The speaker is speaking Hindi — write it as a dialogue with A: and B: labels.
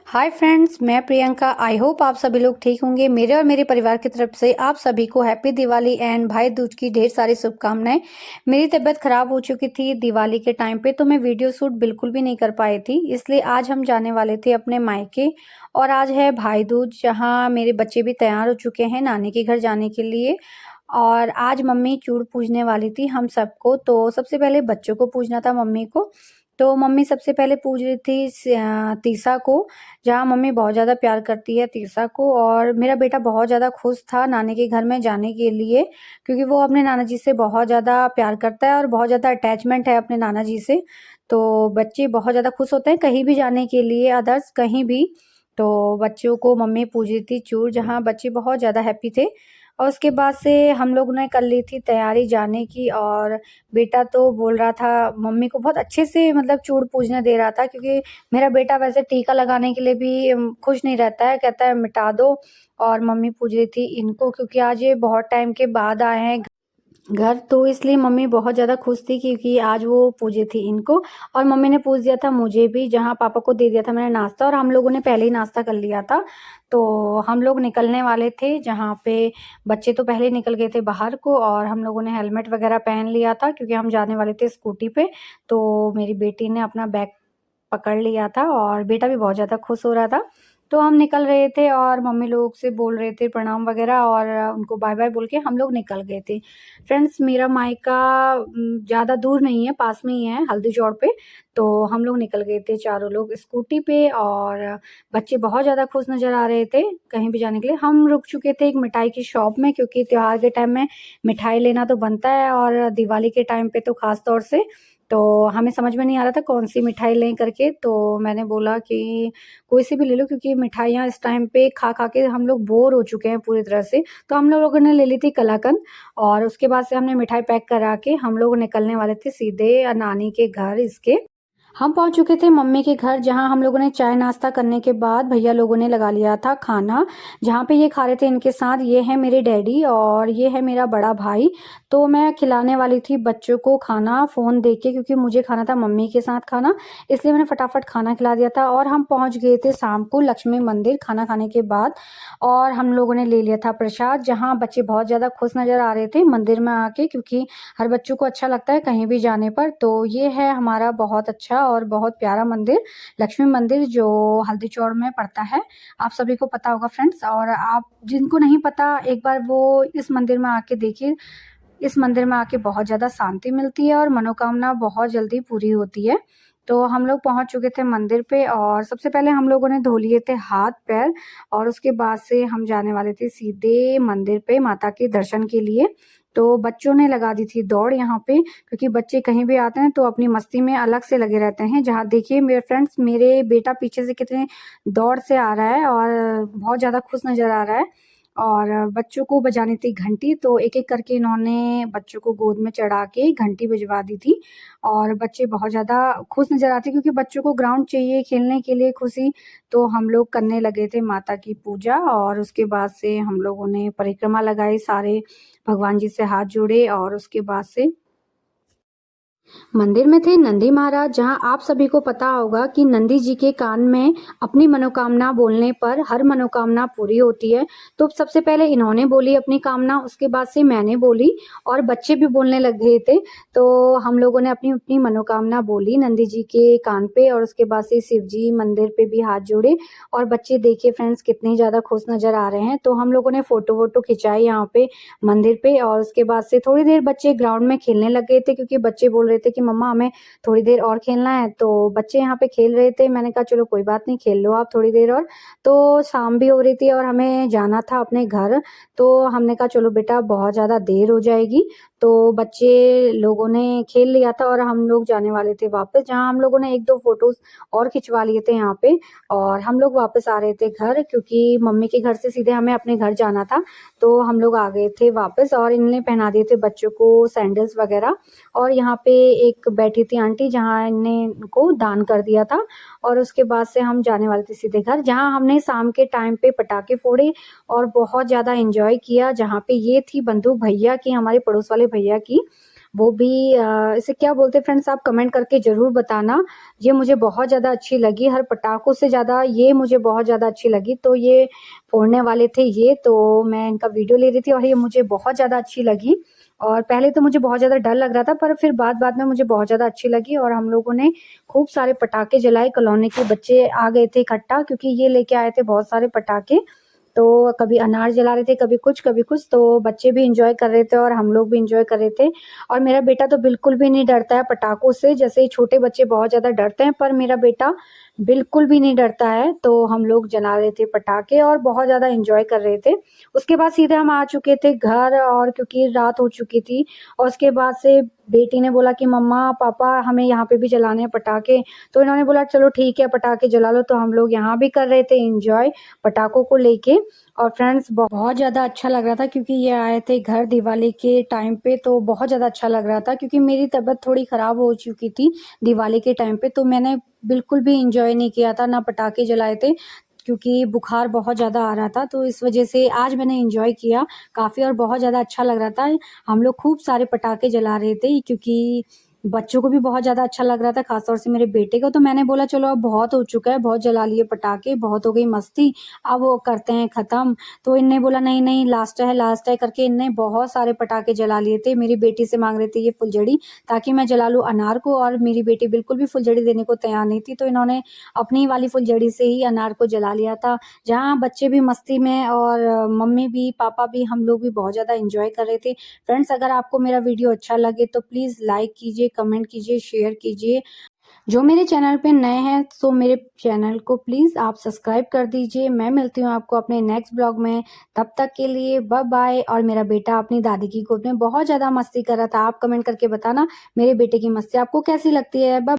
A: हाय फ्रेंड्स, मैं प्रियंका। आई होप आप सभी लोग ठीक होंगे। मेरे और मेरे परिवार की तरफ से आप सभी को हैप्पी दिवाली एंड भाई दूज की ढेर सारी शुभकामनाएं। मेरी तबीयत खराब हो चुकी थी दिवाली के टाइम पे, तो मैं वीडियो शूट बिल्कुल भी नहीं कर पाई थी, इसलिए आज हम जाने वाले थे अपने मायके। और आज है भाई दूज, जहाँ मेरे बच्चे भी तैयार हो चुके हैं नानी के घर जाने के लिए। और आज मम्मी चूड़ पूजने वाली थी हम सबको। तो सबसे पहले बच्चों को पूजना था, मम्मी को। तो मम्मी सबसे पहले पूज रही थी तीसा को, जहाँ मम्मी बहुत ज़्यादा प्यार करती है तीसा को। और मेरा बेटा बहुत ज़्यादा खुश था नानी के घर में जाने के लिए, क्योंकि वो अपने नाना जी से बहुत ज़्यादा प्यार करता है और बहुत ज़्यादा अटैचमेंट है अपने नाना जी से। तो बच्चे बहुत ज़्यादा खुश होते हैं कहीं भी जाने के लिए, अदर्स कहीं भी। तो बच्चों को मम्मी पूज रही थी चूड़, जहाँ बच्चे बहुत ज़्यादा हैप्पी थे। और उसके बाद से हम लोग ने कर ली थी तैयारी जाने की। और बेटा तो बोल रहा था, मम्मी को बहुत अच्छे से मतलब चूड़ पूजने दे रहा था, क्योंकि मेरा बेटा वैसे टीका लगाने के लिए भी खुश नहीं रहता है, कहता है मिटा दो। और मम्मी पूज रही थी इनको, क्योंकि आज ये बहुत टाइम के बाद आए हैं घर, तो इसलिए मम्मी बहुत ज़्यादा खुश थी, क्योंकि आज वो पूजे थी इनको। और मम्मी ने पूछ दिया था मुझे भी, जहाँ पापा को दे दिया था मैंने नाश्ता, और हम लोगों ने पहले ही नाश्ता कर लिया था। तो हम लोग निकलने वाले थे, जहाँ पे बच्चे तो पहले निकल गए थे बाहर को, और हम लोगों ने हेलमेट वगैरह पहन लिया था, क्योंकि हम जाने वाले थे स्कूटी पे। तो मेरी बेटी ने अपना बैग पकड़ लिया था, और बेटा भी बहुत ज़्यादा खुश हो रहा था। तो हम निकल रहे थे, और मम्मी लोग से बोल रहे थे प्रणाम वगैरह, और उनको बाय बाय बोल के हम लोग निकल गए थे। फ्रेंड्स, मेरा मायका ज़्यादा दूर नहीं है, पास में ही है, हल्दी चौड़ पे। तो हम लोग निकल गए थे चारों लोग स्कूटी पे, और बच्चे बहुत ज़्यादा खुश नज़र आ रहे थे कहीं भी जाने के लिए। हम रुक चुके थे एक मिठाई की शॉप में, क्योंकि त्योहार के टाइम में मिठाई लेना तो बनता है, और दिवाली के टाइम पे तो ख़ास तौर से। तो हमें समझ में नहीं आ रहा था कौन सी मिठाई लें करके, तो मैंने बोला कि कोई सी भी ले लो, क्योंकि मिठाइयाँ इस टाइम पे खा खा के हम लोग बोर हो चुके हैं पूरी तरह से। तो हम लोगों ने ले ली थी कलाकंद, और उसके बाद से हमने मिठाई पैक करा के हम लोग निकलने वाले थे सीधे नानी के घर इसके। हम पहुंच चुके थे मम्मी के घर, जहां हम लोगों ने चाय नाश्ता करने के बाद भैया लोगों ने लगा लिया था खाना, जहां पे ये खा रहे थे इनके साथ। ये है मेरे डैडी और ये है मेरा बड़ा भाई। तो मैं खिलाने वाली थी बच्चों को खाना फ़ोन देख के, क्योंकि मुझे खाना था मम्मी के साथ खाना, इसलिए मैंने फटाफट खाना खिला दिया था। और हम पहुंच गए थे शाम को लक्ष्मी मंदिर खाना खाने के बाद, और हम लोगों ने ले लिया था प्रसाद, जहाँ बच्चे बहुत ज़्यादा खुश नज़र आ रहे थे मंदिर में आके, क्योंकि हर बच्चों को अच्छा लगता है कहीं भी जाने पर। तो ये है हमारा बहुत अच्छा और बहुत प्यारा मंदिर, लक्ष्मी मंदिर, जो हल्दी चौड़ में पड़ता है। आप सभी को पता होगा फ्रेंड्स, और आप जिनको नहीं पता एक बार वो इस मंदिर में आके देखिए। इस मंदिर में आके बहुत ज़्यादा शांति मिलती है, और मनोकामना बहुत जल्दी पूरी होती है। तो हम लोग पहुंच चुके थे मंदिर पे, और सबसे पहले हम लोगों ने धो लिए थे हाथ पैर, और उसके बाद से हम जाने वाले थे सीधे मंदिर पे माता के दर्शन के लिए। तो बच्चों ने लगा दी थी दौड़ यहाँ पे, क्योंकि बच्चे कहीं भी आते हैं तो अपनी मस्ती में अलग से लगे रहते हैं। जहाँ देखिए मेरे फ्रेंड्स, मेरे बेटा पीछे से कितने दौड़ से आ रहा है, और बहुत ज़्यादा खुश नज़र आ रहा है। और बच्चों को बजानी थी घंटी, तो एक-एक करके इन्होंने बच्चों को गोद में चढ़ा के घंटी बजवा दी थी। और बच्चे बहुत ज़्यादा खुश नज़र आते, क्योंकि बच्चों को ग्राउंड चाहिए खेलने के लिए खुशी। तो हम लोग करने लगे थे माता की पूजा, और उसके बाद से हम लोगों ने परिक्रमा लगाई, सारे भगवान जी से हाथ जोड़े, और उसके बाद से मंदिर में थे नंदी महाराज, जहां आप सभी को पता होगा कि नंदी जी के कान में अपनी मनोकामना बोलने पर हर मनोकामना पूरी होती है। तो सबसे पहले इन्होंने बोली अपनी कामना, उसके बाद से मैंने बोली, और बच्चे भी बोलने लग गए थे। तो हम लोगों ने अपनी अपनी मनोकामना बोली नंदी जी के कान पे, और उसके बाद से शिव जी मंदिर पे भी हाथ जोड़े। और बच्चे देखिए फ्रेंड्स कितने ज़्यादा खुश नज़र आ रहे हैं। तो हम लोगों ने फ़ोटो वोटो खिंचाई यहाँ पे मंदिर पे, और उसके बाद से थोड़ी देर बच्चे ग्राउंड में खेलने लग गए थे, क्योंकि बच्चे बोल रहे थे कि मम्मा हमें थोड़ी देर और खेलना है। तो बच्चे यहाँ पे खेल रहे थे, मैंने कहा चलो कोई बात नहीं, खेल लो आप थोड़ी देर और। तो शाम भी हो रही थी और हमें जाना था अपने घर। तो हमने कहा चलो बेटा बहुत ज़्यादा देर हो जाएगी। तो बच्चे लोगों ने खेल लिया था, और हम लोग जाने वाले थे वापस, जहाँ हम लोगों ने 1-2 फ़ोटोज़ और खिंचवा लिए थे यहाँ पे। और हम लोग वापस आ रहे थे घर, क्योंकि मम्मी के घर से सीधे हमें अपने घर जाना था। तो हम लोग आ गए थे वापस, और इन्होंने पहना दिए थे बच्चों को सैंडल्स वगैरह। और यहाँ पे एक बैठी थी आंटी, जहाँ इनने इनको दान कर दिया था। और उसके बाद से हम जाने वाले थे सीधे घर, जहाँ हमने शाम के टाइम पे पटाखे फोड़े और बहुत ज़्यादा एंजॉय किया। जहाँ पे ये थी बंदूक भैया की, हमारे पड़ोस वाले भैया की। वो भी इसे क्या बोलते हैं फ्रेंड्स, आप कमेंट करके ज़रूर बताना। ये मुझे बहुत ज़्यादा अच्छी लगी, हर पटाखों से ज़्यादा ये मुझे बहुत ज़्यादा अच्छी लगी। तो ये फोड़ने वाले थे ये, तो मैं इनका वीडियो ले रही थी और ये मुझे बहुत ज़्यादा अच्छी लगी। और पहले तो मुझे बहुत ज़्यादा डर लग रहा था, पर फिर बाद-बाद में मुझे बहुत ज़्यादा अच्छी लगी और हम लोगों ने खूब सारे पटाखे जलाए। कॉलोनी के बच्चे आ गए थे इकट्ठा, क्योंकि ये लेके आए थे बहुत सारे पटाखे। तो कभी अनार जला रहे थे, कभी कुछ, तो बच्चे भी एन्जॉय कर रहे थे और हम लोग भी एन्जॉय कर रहे थे। और मेरा बेटा तो बिल्कुल भी नहीं डरता है पटाखों से, जैसे छोटे बच्चे बहुत ज़्यादा डरते हैं, पर मेरा बेटा बिल्कुल भी नहीं डरता है। तो हम लोग जला रहे थे पटाखे और बहुत ज़्यादा एन्जॉय कर रहे थे। उसके बाद सीधे हम आ चुके थे घर, और क्योंकि रात हो चुकी थी, और उसके बाद से बेटी ने बोला कि मम्मा, पापा, हमें यहाँ पे भी जलाने हैं पटाखे। तो इन्होंने बोला चलो ठीक है, पटाखे जला लो। तो हम लोग यहाँ भी कर रहे थे एन्जॉय पटाखों को लेके। और फ्रेंड्स बहुत ज़्यादा अच्छा लग रहा था, क्योंकि ये आए थे घर दिवाली के टाइम पे, तो बहुत ज़्यादा अच्छा लग रहा था। क्योंकि मेरी तबीयत थोड़ी ख़राब हो चुकी थी दिवाली के टाइम पे, तो मैंने बिल्कुल भी एन्जॉय नहीं किया था, ना पटाखे जलाए थे, क्योंकि बुखार बहुत ज़्यादा आ रहा था। तो इस वजह से आज मैंने एन्जॉय किया काफ़ी, और बहुत ज़्यादा अच्छा लग रहा था। हम लोग खूब सारे पटाखे जला रहे थे, क्योंकि बच्चों को भी बहुत ज़्यादा अच्छा लग रहा था, ख़ास तौर से मेरे बेटे को। तो मैंने बोला चलो अब बहुत हो चुका है, बहुत जला लिए पटाखे, बहुत हो गई मस्ती, अब वो करते हैं ख़त्म। तो इनने बोला नहीं नहीं, लास्ट है करके इनने बहुत सारे पटाखे जला लिए थे। मेरी बेटी से मांग रहे थे ये फुलझड़ी, ताकि मैं जला लूँ अनार को, और मेरी बेटी बिल्कुल भी फुलझड़ी देने को तैयार नहीं थी। तो इन्होंने अपनी वाली फुलझड़ी से ही अनार को जला लिया था। जहाँ बच्चे भी मस्ती में, और मम्मी भी, पापा भी, हम लोग भी बहुत ज़्यादा एंजॉय कर रहे थे। फ्रेंड्स, अगर आपको मेरा वीडियो अच्छा लगे तो प्लीज़ लाइक कीजिए, कमेंट कीजिए, शेयर कीजिए। जो मेरे चैनल पे नए हैं, तो मेरे चैनल को प्लीज़ आप सब्सक्राइब कर दीजिए। मैं मिलती हूँ आपको अपने नेक्स्ट ब्लॉग में, तब तक के लिए बाय बाय। और मेरा बेटा अपनी दादी की गोद में बहुत ज़्यादा मस्ती कर रहा था। आप कमेंट करके बताना मेरे बेटे की मस्ती आपको कैसी लगती है। बाय।